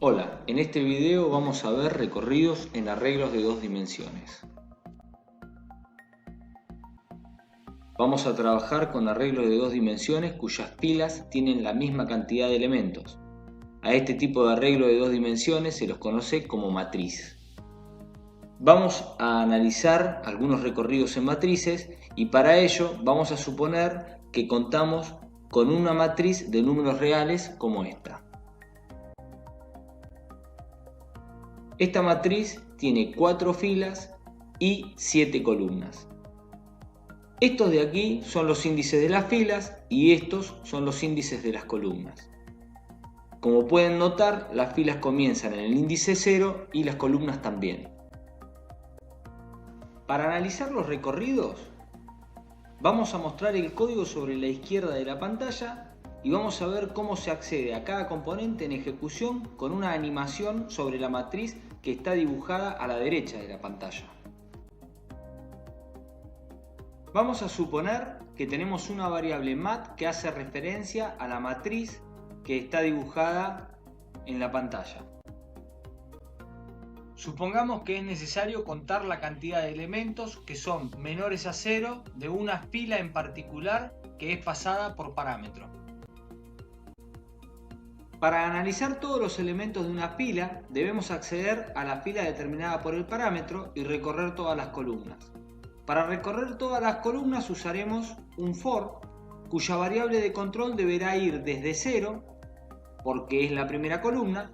Hola, en este video vamos a ver recorridos en arreglos de dos dimensiones. Vamos a trabajar con arreglos de dos dimensiones cuyas filas tienen la misma cantidad de elementos. A este tipo de arreglo de dos dimensiones se los conoce como matriz. Vamos a analizar algunos recorridos en matrices y para ello vamos a suponer que contamos con una matriz de números reales como esta. Esta matriz tiene 4 filas y 7 columnas. Estos de aquí son los índices de las filas y estos son los índices de las columnas. Como pueden notar, las filas comienzan en el índice 0 y las columnas también. Para analizar los recorridos, vamos a mostrar el código sobre la izquierda de la pantalla y vamos a ver cómo se accede a cada componente en ejecución con una animación sobre la matriz que está dibujada a la derecha de la pantalla. Vamos a suponer que tenemos una variable mat que hace referencia a la matriz que está dibujada en la pantalla. Supongamos que es necesario contar la cantidad de elementos que son menores a 0 de una fila en particular que es pasada por parámetro. Para analizar todos los elementos de una fila, debemos acceder a la fila determinada por el parámetro y recorrer todas las columnas. Para recorrer todas las columnas usaremos un for, cuya variable de control deberá ir desde 0, porque es la primera columna,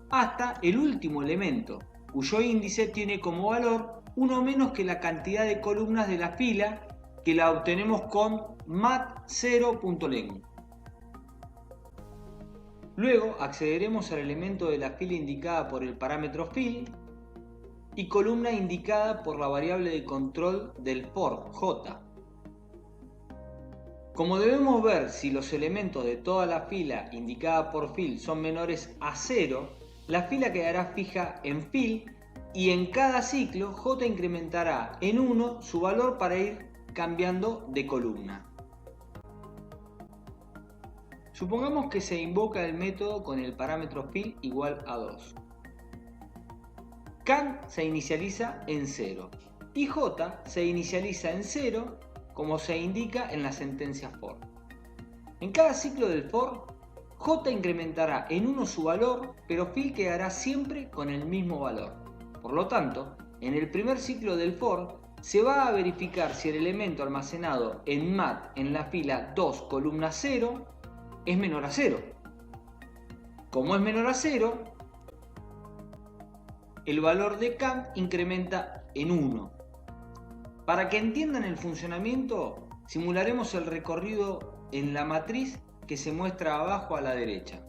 hasta el último elemento, cuyo índice tiene como valor uno menos que la cantidad de columnas de la fila, que la obtenemos con mat0.len. Luego accederemos al elemento de la fila indicada por el parámetro fill y columna indicada por la variable de control del for, j. Como debemos ver si los elementos de toda la fila indicada por fill son menores a 0, la fila quedará fija en fill y en cada ciclo j incrementará en 1 su valor para ir cambiando de columna. Supongamos que se invoca el método con el parámetro fill igual a 2. Can se inicializa en 0 y j se inicializa en 0 como se indica en la sentencia for. En cada ciclo del for, j incrementará en 1 su valor, pero fill quedará siempre con el mismo valor. Por lo tanto, en el primer ciclo del for, se va a verificar si el elemento almacenado en mat en la fila 2 columna 0 es menor a 0. Como es menor a 0, el valor de can incrementa en 1. Para que entiendan el funcionamiento, simularemos el recorrido en la matriz que se muestra abajo a la derecha.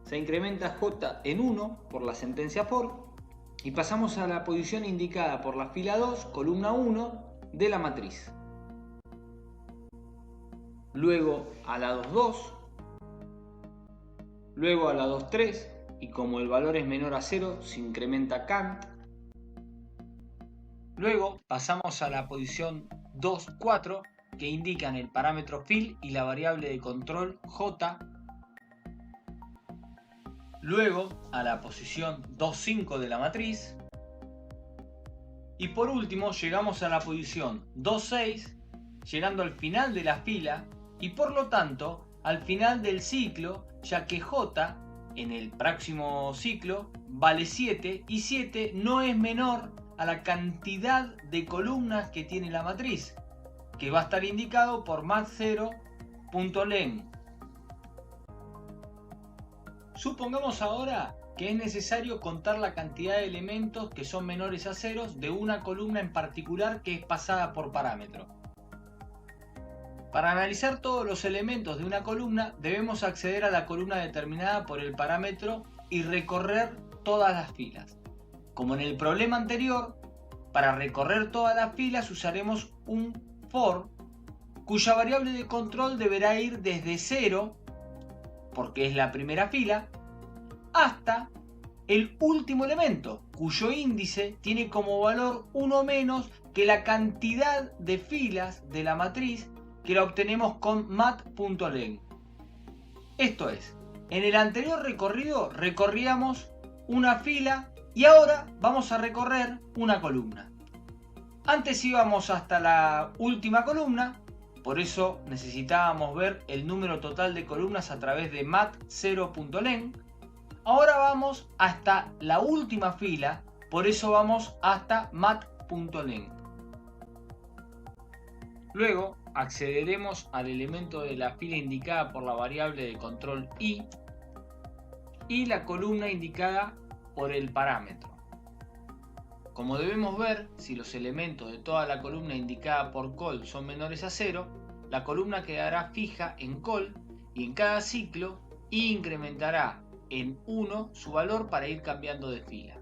Se incrementa j en 1 por la sentencia for y pasamos a la posición indicada por la fila 2, columna 1 de la matriz. Luego a la 2,2, luego a la 2,3 y como el valor es menor a 0 se incrementa can. Luego pasamos a la posición 2,4 que indican el parámetro fill y la variable de control j. Luego a la posición 2,5 de la matriz. Y por último llegamos a la posición 2,6, llegando al final de la fila y por lo tanto al final del ciclo, ya que j en el próximo ciclo vale 7 y 7 no es menor a la cantidad de columnas que tiene la matriz, que va a estar indicado por mat0.len. Supongamos ahora que es necesario contar la cantidad de elementos que son menores a 0 de una columna en particular que es pasada por parámetro. Para analizar todos los elementos de una columna debemos acceder a la columna determinada por el parámetro y recorrer todas las filas. Como en el problema anterior, para recorrer todas las filas usaremos un for cuya variable de control deberá ir desde 0, porque es la primera fila, hasta el último elemento, cuyo índice tiene como valor 1 menos que la cantidad de filas de la matriz que la obtenemos con mat.len. Esto es, En el anterior recorrido recorríamos una fila y ahora vamos a recorrer una columna. Antes íbamos hasta la última columna, por eso necesitábamos ver el número total de columnas a través de mat0.len. Ahora vamos hasta la última fila, por eso vamos hasta mat.len. Luego accederemos al elemento de la fila indicada por la variable de control i y la columna indicada por el parámetro. Como debemos ver, si los elementos de toda la columna indicada por col son menores a 0, la columna quedará fija en col y en cada ciclo i incrementará en 1 su valor para ir cambiando de fila.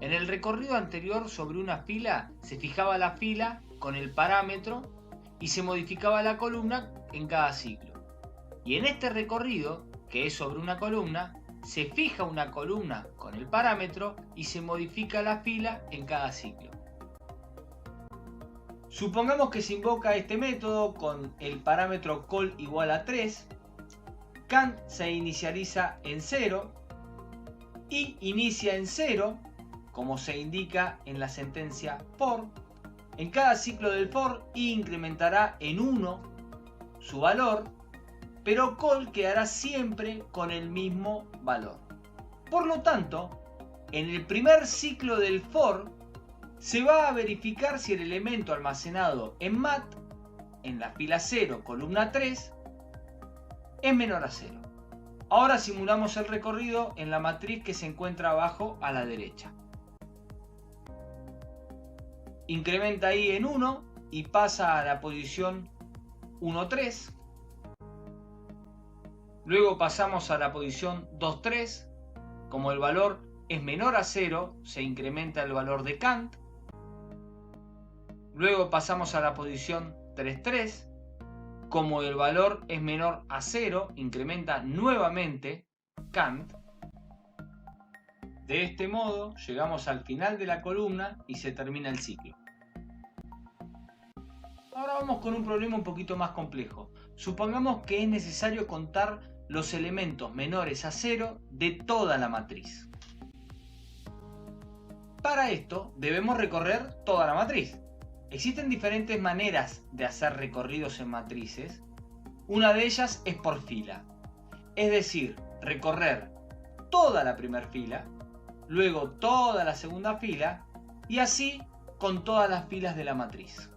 En el recorrido anterior sobre una fila se fijaba la fila con el parámetro y se modificaba la columna en cada ciclo. Y en este recorrido, que es sobre una columna, se fija una columna con el parámetro y se modifica la fila en cada ciclo. Supongamos que se invoca este método con el parámetro col igual a 3, cant se inicializa en 0 y inicia en 0, como se indica en la sentencia for. En cada ciclo del for i incrementará en 1 su valor, pero col quedará siempre con el mismo valor. Por lo tanto, en el primer ciclo del for se va a verificar si el elemento almacenado en mat, en la fila 0, columna 3, es menor a 0. Ahora simulamos el recorrido en la matriz que se encuentra abajo a la derecha. Incrementa ahí en 1 y pasa a la posición 1, 3. Luego pasamos a la posición 2, 3. Como el valor es menor a 0, se incrementa el valor de cant. Luego pasamos a la posición 3, 3. Como el valor es menor a 0, incrementa nuevamente cant. De este modo llegamos al final de la columna y se termina el ciclo. Ahora vamos con un problema un poquito más complejo. Supongamos que es necesario contar los elementos menores a 0 de toda la matriz. Para esto debemos recorrer toda la matriz. Existen diferentes maneras de hacer recorridos en matrices. Una de ellas es por fila. Es decir, recorrer toda la primera fila, luego toda la segunda fila y así con todas las filas de la matriz.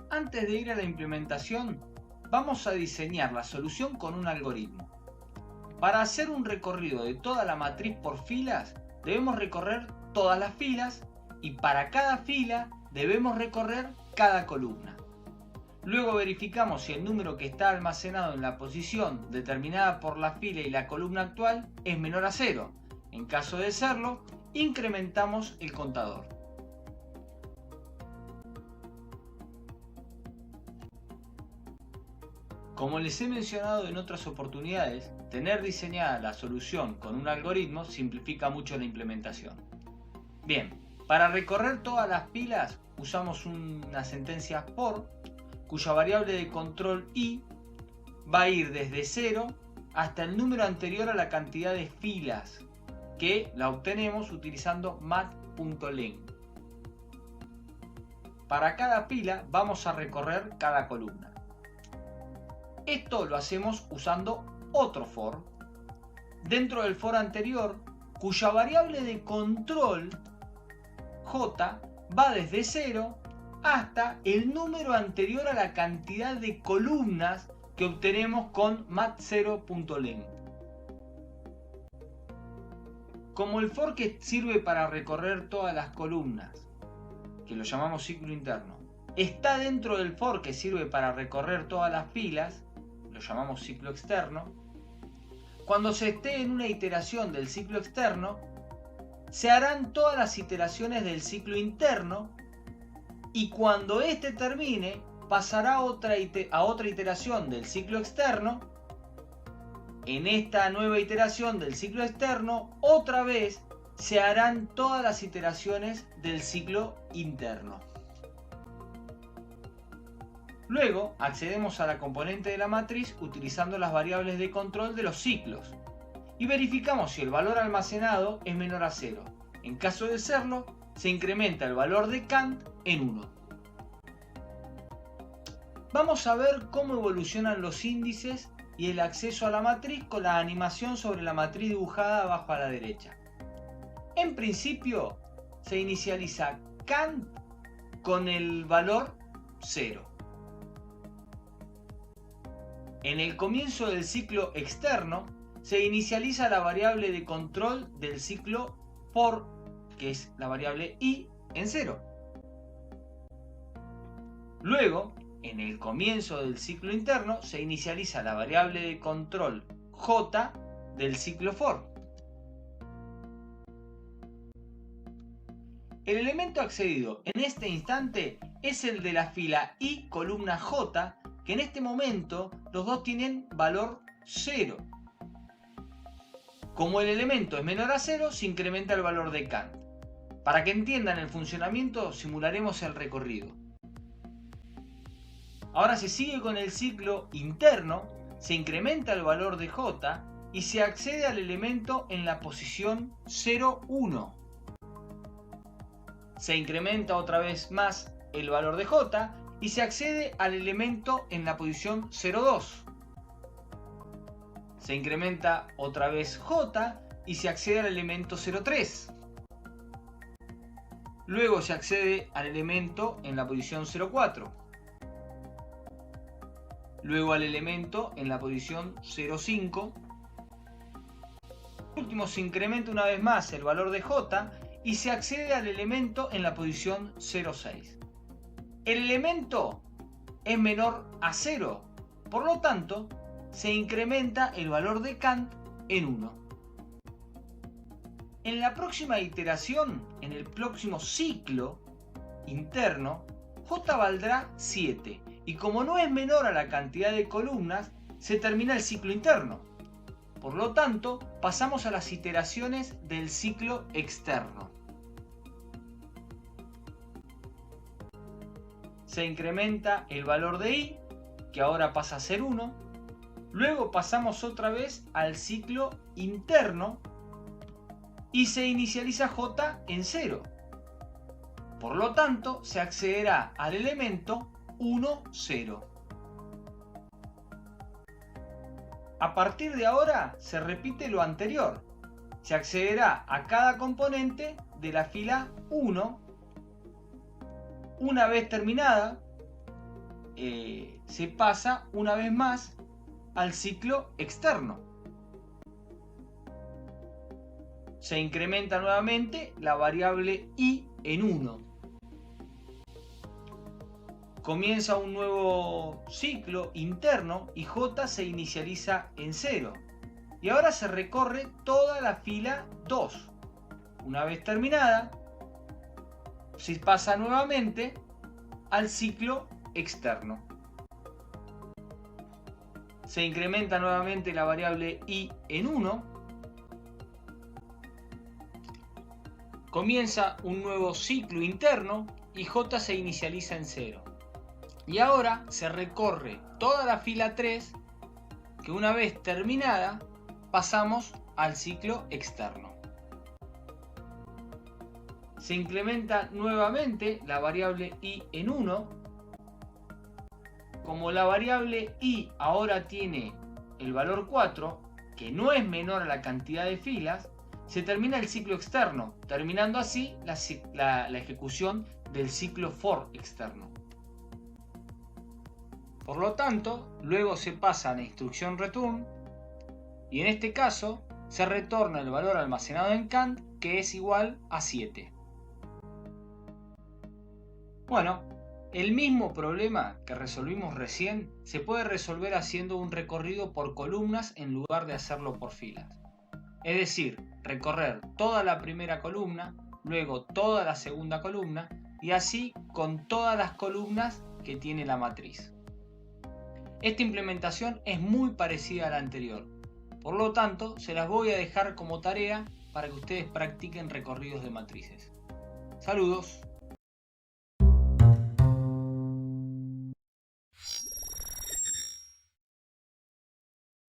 Antes de ir a la implementación, vamos a diseñar la solución con un algoritmo. Para hacer un recorrido de toda la matriz por filas, debemos recorrer todas las filas y para cada fila debemos recorrer cada columna. Luego verificamos si el número que está almacenado en la posición determinada por la fila y la columna actual es menor a 0. En caso de serlo, incrementamos el contador. Como les he mencionado en otras oportunidades, tener diseñada la solución con un algoritmo simplifica mucho la implementación. Bien, para recorrer todas las filas usamos una sentencia for, cuya variable de control i va a ir desde 0 hasta el número anterior a la cantidad de filas, que la obtenemos utilizando mat.len. Para cada fila vamos a recorrer cada columna. Esto lo hacemos usando otro for, dentro del for anterior, cuya variable de control j va desde 0 hasta el número anterior a la cantidad de columnas que obtenemos con mat0.len. Como el for que sirve para recorrer todas las columnas, que lo llamamos ciclo interno, está dentro del for que sirve para recorrer todas las filas, lo llamamos ciclo externo, cuando se esté en una iteración del ciclo externo, se harán todas las iteraciones del ciclo interno y cuando este termine pasará a otra iteración del ciclo externo. En esta nueva iteración del ciclo externo otra vez se harán todas las iteraciones del ciclo interno. Luego accedemos a la componente de la matriz utilizando las variables de control de los ciclos y verificamos si el valor almacenado es menor a 0. En caso de serlo, se incrementa el valor de Kant en 1. Vamos a ver cómo evolucionan los índices y el acceso a la matriz con la animación sobre la matriz dibujada abajo a la derecha. En principio, se inicializa Kant con el valor 0. En el comienzo del ciclo externo, se inicializa la variable de control del ciclo for, que es la variable i, en 0. Luego, en el comienzo del ciclo interno, se inicializa la variable de control j del ciclo for. El elemento accedido en este instante es el de la fila i columna j, que en este momento los dos tienen valor 0. Como el elemento es menor a 0, se incrementa el valor de Kant. Para que entiendan el funcionamiento, simularemos el recorrido. Ahora se sigue con el ciclo interno, se incrementa el valor de j y se accede al elemento en la posición 0, 1. Se incrementa otra vez más el valor de j y se accede al elemento en la posición 0, 2. Se incrementa otra vez j y se accede al elemento 0, 3. Luego se accede al elemento en la posición 0, 4. Luego al elemento en la posición 0, 5. Por último se incrementa una vez más el valor de j y se accede al elemento en la posición 0, 6. El elemento es menor a 0, por lo tanto se incrementa el valor de Kant en 1. En la próxima iteración, en el próximo ciclo interno, j valdrá 7 y como no es menor a la cantidad de columnas, se termina el ciclo interno. Por lo tanto, pasamos a las iteraciones del ciclo externo. Se incrementa el valor de i, que ahora pasa a ser 1. Luego pasamos otra vez al ciclo interno y se inicializa j en 0. Por lo tanto, se accederá al elemento 1, 0. A partir de ahora se repite lo anterior. Se accederá a cada componente de la fila 1. Una vez terminada, se pasa una vez más al ciclo externo. Se incrementa nuevamente la variable i en 1. Comienza un nuevo ciclo interno y j se inicializa en 0. Y ahora se recorre toda la fila 2. Una vez terminada, se pasa nuevamente al ciclo externo. Se incrementa nuevamente la variable i en 1. Comienza un nuevo ciclo interno y j se inicializa en 0. Y ahora se recorre toda la fila 3, que una vez terminada pasamos al ciclo externo. Se incrementa nuevamente la variable i en 1. Como la variable i ahora tiene el valor 4, que no es menor a la cantidad de filas, se termina el ciclo externo, terminando así la ejecución del ciclo for externo. Por lo tanto, luego se pasa a la instrucción return y en este caso se retorna el valor almacenado en Kant, que es igual a 7. Bueno, el mismo problema que resolvimos recién se puede resolver haciendo un recorrido por columnas en lugar de hacerlo por filas. Es decir, recorrer toda la primera columna, luego toda la segunda columna y así con todas las columnas que tiene la matriz. Esta implementación es muy parecida a la anterior, por lo tanto se las voy a dejar como tarea para que ustedes practiquen recorridos de matrices. Saludos.